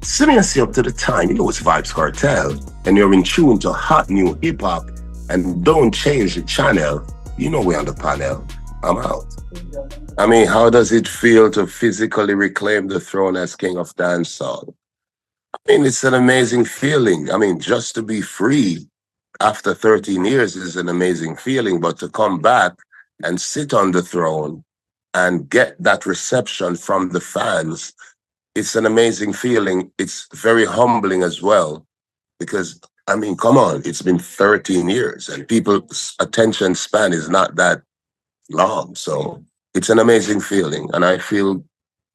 Seriously up to the time, you know it's Vybz Kartel, and you're in tune to hot new hip hop, and don't change the channel. You know we're on the panel. I'm out. I mean, how does it feel to physically reclaim the throne as king of dancehall? I mean, it's an amazing feeling. I mean, just to be free after 13 years is an amazing feeling, but to come back and sit on the throne and get that reception from the fans, it's an amazing feeling. It's very humbling as well, because, I mean, come on, it's been 13 years and people's attention span is not that long. So it's an amazing feeling and I feel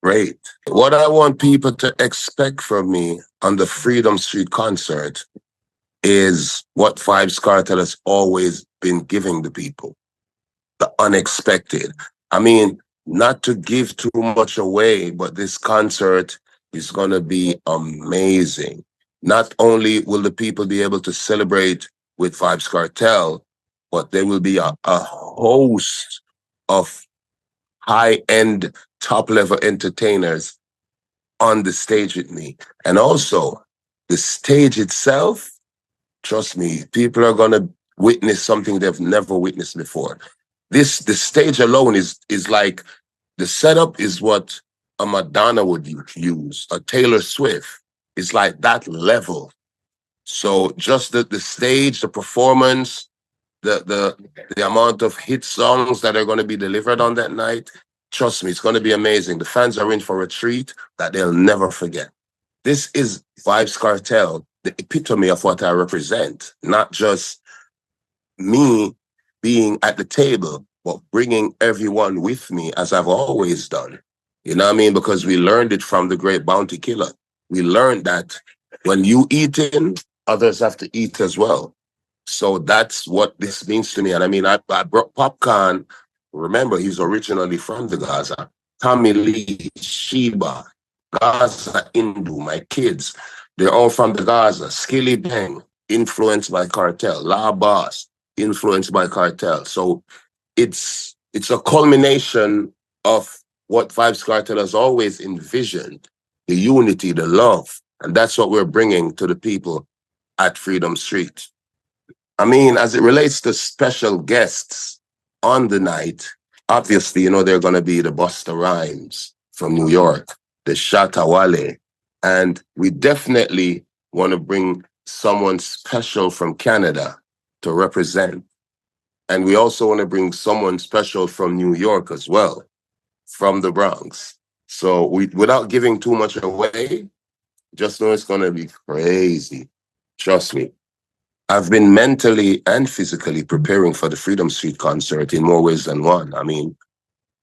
great. What I want people to expect from me on the Freedom Street concert is what Vybz Kartel has always been giving the people, the unexpected. I mean, not to give too much away, but this concert is going to be amazing. Not only will the people be able to celebrate with Vybz Kartel, but there will be a host of high-end, top-level entertainers on the stage with me. And also, the stage itself, trust me, people are going to witness something they've never witnessed before. The stage alone is like, the setup is what a Madonna would use, a Taylor Swift. It's like that level. So just the stage, the performance, the amount of hit songs that are going to be delivered on that night, trust me, it's going to be amazing. The fans are in for a treat that they'll never forget. This is Vybz Kartel, the epitome of what I represent, not just me being at the table, but bringing everyone with me as I've always done. You know what I mean? Because we learned it from the great bounty killer. We learned that when you eat in, others have to eat as well. So that's what this means to me. And I mean, I brought Popcorn. Remember, he's originally from the Gaza. Tommy Lee, Sheba, Gaza, Indu, my kids, they're all from the Gaza. Skilly Bang, influenced by Kartel. La Boss, influenced by Kartel. So it's a culmination of what Vybz Kartel has always envisioned, the unity, the love. And that's what we're bringing to the people at Freedom Street. I mean, as it relates to special guests on the night, obviously, you know, they're going to be the Busta Rhymes from New York, the Shatta Wale, and we definitely want to bring someone special from Canada to represent. And we also want to bring someone special from New York as well, from the Bronx. So without giving too much away, just know it's going to be crazy. Trust me. I've been mentally and physically preparing for the Freedom Street concert in more ways than one. I mean,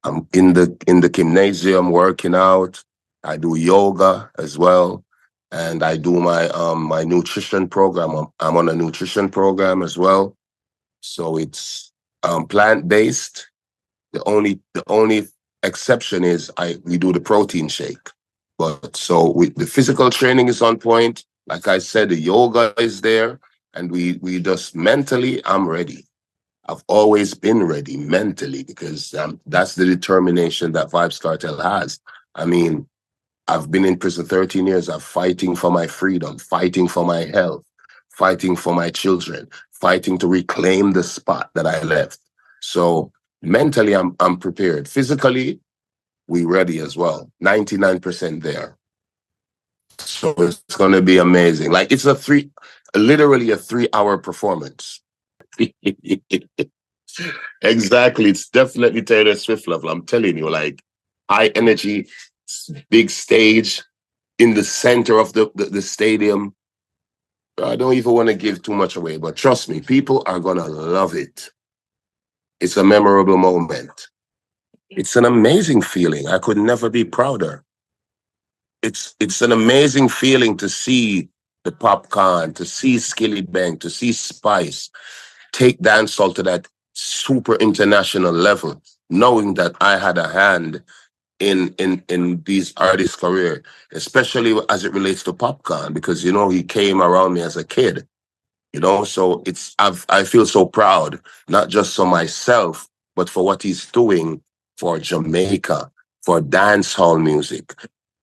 I'm in the gymnasium working out. I do yoga as well, and I do my my nutrition program. I'm on a nutrition program as well, so it's plant-based. The only exception is we do the protein shake. But so the physical training is on point. Like I said, the yoga is there. And we just mentally, I'm ready. I've always been ready mentally because that's the determination that Vybz Kartel has. I mean, I've been in prison 13 years. I'm fighting for my freedom, fighting for my health, fighting for my children, fighting to reclaim the spot that I left. So mentally, I'm prepared. Physically, we ready as well. 99% there. So it's going to be amazing. Like it's literally a 3-hour performance. Exactly. It's definitely Taylor Swift level. I'm telling you, like high energy, big stage in the center of the stadium. I don't even want to give too much away, but trust me, people are going to love it. It's a memorable moment. It's an amazing feeling. I could never be prouder. It's an amazing feeling to see the Popcorn, to see Skilly Bang, to see Spice take dancehall to that super international level, knowing that I had a hand in these artists' career, especially as it relates to Popcorn, because you know he came around me as a kid, you know. So I feel so proud, not just for myself, but for what he's doing for Jamaica, for dancehall music,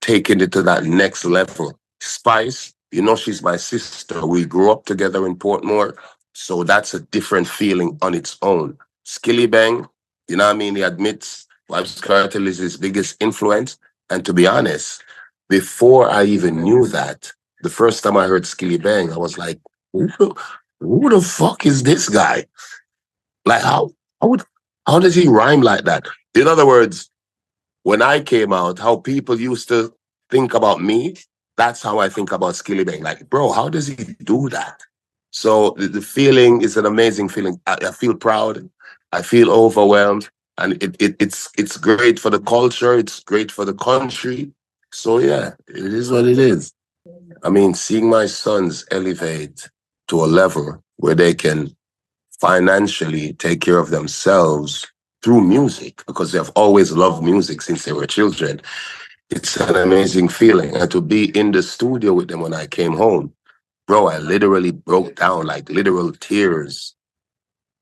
taking it to that next level, Spice, you know, she's my sister. We grew up together in Portmore. So that's a different feeling on its own. Skilly Bang, you know what I mean? He admits Vybz Kartel is his biggest influence. And to be honest, before I even knew that, the first time I heard Skilly Bang, I was like, who the fuck is this guy? Like, how, would, how does he rhyme like that? In other words, when I came out, how people used to think about me, that's how I think about Skilly Bang. Like, bro, how does he do that? So the feeling is an amazing feeling. I feel proud. I feel overwhelmed. And it's great for the culture. It's great for the country. So yeah, it is what it is. I mean, seeing my sons elevate to a level where they can financially take care of themselves through music, because they've always loved music since they were children. It's an amazing feeling. And to be in the studio with them when I came home, bro, I literally broke down, like literal tears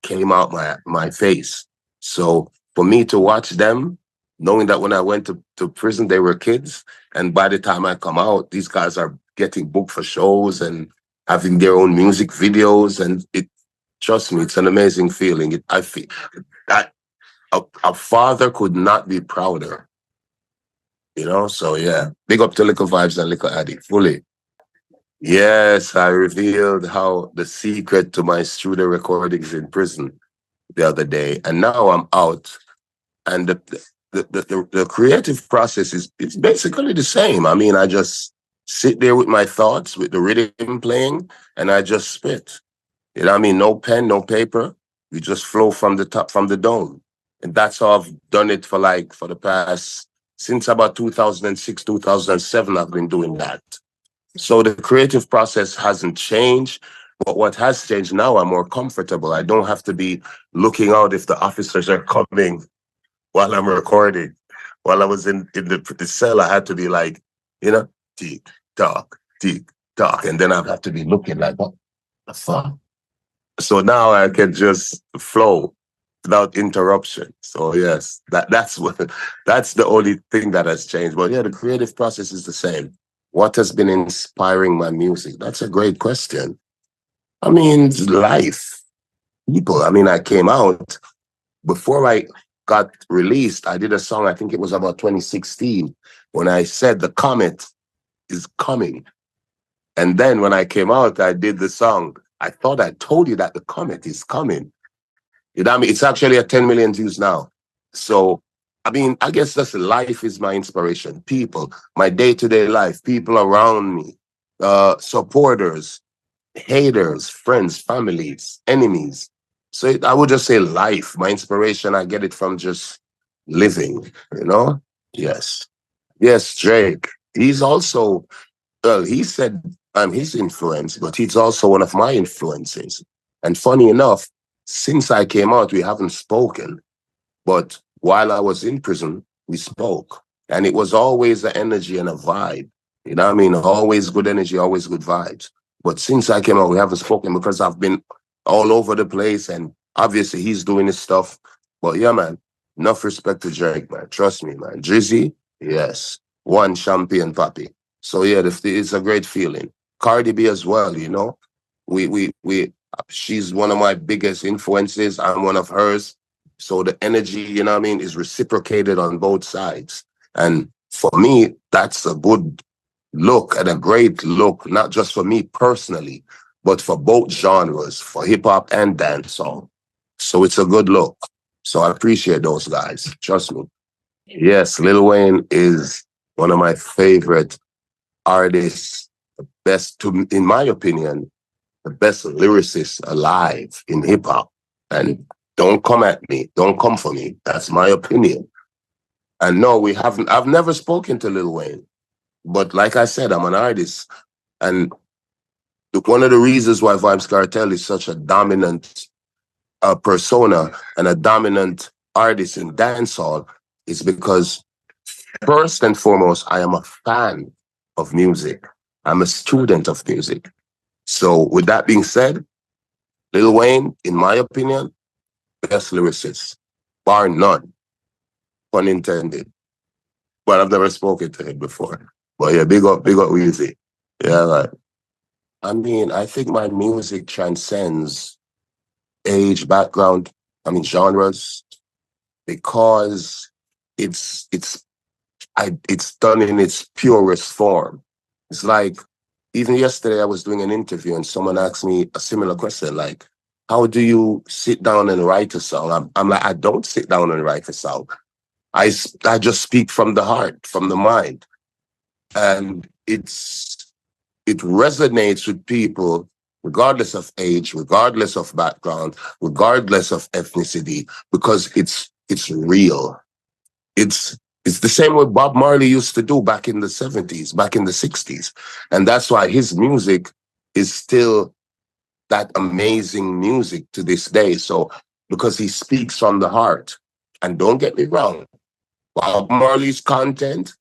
came out my face. So for me to watch them, knowing that when I went to prison, they were kids. And by the time I come out, these guys are getting booked for shows and having their own music videos. And trust me, it's an amazing feeling. I feel that a father could not be prouder, you know? So yeah, big up to Little Vybz and Little Addy, fully. Yes, I revealed how the secret to my studio recordings in prison the other day. And now I'm out. And the creative process is it's basically the same. I mean, I just sit there with my thoughts, with the rhythm playing, and I just spit. You know what I mean? No pen, no paper. We just flow from the top, from the dome. And that's how I've done it for the past, since about 2006, 2007, I've been doing that. So the creative process hasn't changed. But what has changed now, I'm more comfortable. I don't have to be looking out if the officers are coming while I'm recording. While I was in the cell, I had to be like, you know, tick, tock, tick, tock. And then I'd have to be looking like, what the fuck? So now I can just flow without interruption. So yes, that's the only thing that has changed. But yeah, the creative process is the same. What has been inspiring my music? That's a great question. I mean, life, people. I mean, I came out before I got released. I did a song, I think it was about 2016, when I said the comet is coming. And then when I came out, I did the song. I thought I told you that the comet is coming. You know what I mean? It's actually at 10 million views now. So, I mean, I guess that's life is my inspiration. People, my day-to-day life, people around me, supporters, haters, friends, families, enemies. So I would just say life, my inspiration, I get it from just living, you know? Yes. Yes, Drake. He's also, well, he said I'm his influence, but he's also one of my influences. And funny enough, since I came out, we haven't spoken. But while I was in prison, we spoke. And it was always an energy and a vibe. You know what I mean? Always good energy, always good vibes. But since I came out, we haven't spoken because I've been all over the place. And obviously, he's doing his stuff. But yeah, man, enough respect to Drake, man. Trust me, man. Drizzy, yes. One champion, papi. So yeah, it's a great feeling. Cardi B as well, you know. She's one of my biggest influences. I'm one of hers. So the energy, you know what I mean, is reciprocated on both sides. And for me, that's a good look and a great look, not just for me personally, but for both genres, for hip hop and dancehall. So it's a good look. So I appreciate those guys. Trust me. Yes, Lil Wayne is one of my favorite artists, the best, in my opinion, the best lyricist alive in hip hop. And don't come at me. Don't come for me. That's my opinion. And no, we haven't. I've never spoken to Lil Wayne. But like I said, I'm an artist. And one of the reasons why Vybz Kartel is such a dominant persona and a dominant artist in dancehall is because first and foremost, I am a fan of music. I'm a student of music. So with that being said, Lil Wayne, in my opinion, best lyricist, bar none, pun intended. But I've never spoken to him before. But yeah, big up Weezy. Yeah, right. I mean, I think my music transcends age, background, genres, because it's it's done in its purest form. It's like, even yesterday I was doing an interview and someone asked me a similar question, like, how do you sit down and write a song? I'm like, I don't sit down and write a song. I just speak from the heart, from the mind. And it resonates with people regardless of age, regardless of background, regardless of ethnicity, because it's real. It's the same way Bob Marley used to do back in the 70s, back in the 60s. And that's why his music is still that amazing music to this day. So, because he speaks from the heart. And don't get me wrong, Bob Marley's content,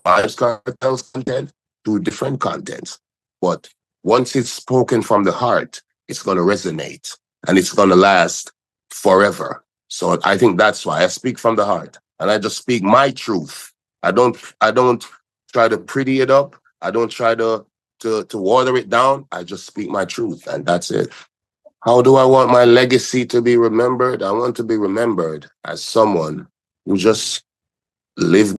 Vybz Kartel's content, two different contents. But once it's spoken from the heart, it's going to resonate and it's going to last forever. So I think that's why I speak from the heart and I just speak my truth. I don't try to pretty it up. I don't try to water it down. I just speak my truth and that's it. How do I want my legacy to be remembered? I want to be remembered as someone who just lived